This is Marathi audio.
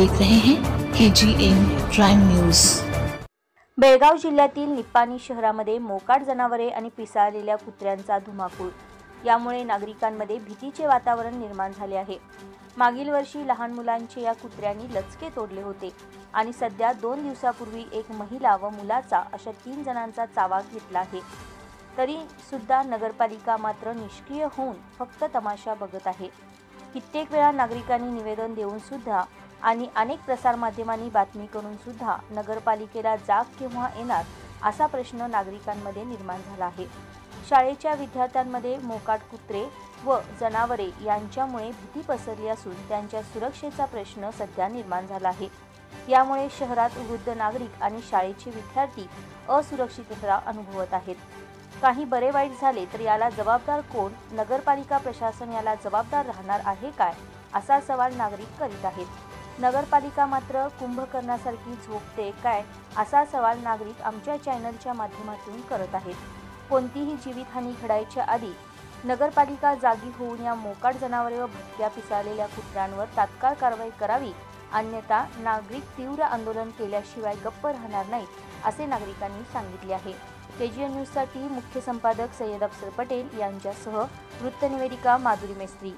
देख रहे हैं KGN प्राइम न्यूज। बेळगाव जिल्ह्यातील निप्पाणी शहरामध्ये मोकाट जनावरे आणि पिसाळलेल्या कुत्र्यांचा धुमाकूळ, यामुळे नागरिकांमध्ये भीतीचे वातावरण निर्माण झाले आहे। मागील वर्षी लहान मुलांचे या कुत्र्यांनी लचके तोडले होते आणि सध्या 2 दिवसापूर्वी एक महिला व मुलाचा अशा 3 जणांचा चावा घेतला आहे। तरी सुद्धा नगरपालिका मात्र निष्क्रिय होऊन फक्त तमाशा बघत आहे। कित्येक वेळा नागरिकांनी निवेदन देऊन सुद्धा आणि अनेक प्रसारमाध्यमांनी बातमी करून सुद्धा नगरपालिकेला जाग केव्हा येणार असा प्रश्न नागरिकांमध्ये निर्माण झाला आहे। शाळेच्या विद्यार्थ्यांमध्ये मोकाट कुत्रे व जनावरे यांच्यामुळे भीती पसरली असून त्यांच्या सुरक्षेचा प्रश्न सध्या निर्माण झाला आहे। यामुळे शहरात वृद्ध नागरिक आणि शाळेचे विद्यार्थी असुरक्षितता अनुभवत आहेत। काही बरे वाईट झाले तर याला जबाबदार कोण? नगरपालिका प्रशासन याला जबाबदार राहणार आहे काय, असा सवाल नागरिक करीत आहेत। नगरपालिका मात्र कुंभकर्णासारखी झोपते काय, असा सवाल नागरिक आमच्या चॅनलच्या माध्यमातून करत आहेत। कोणतीही जीवितहानी घडायच्या आधी नगरपालिका जागी होऊन या मोकाट जनावरे व भटक्या पिसाळलेल्या कुत्र्यांवर तात्काळ कारवाई करावी, अन्यथा नागरिक तीव्र आंदोलन केल्याशिवाय गप्प राहणार नाहीत, असे नागरिकांनी सांगितले आहे। KGN न्यूजसाठी मुख्य संपादक सय्यद अफसर पटेल यांच्यासह वृत्तनिवेदिका माधुरी मेस्त्री।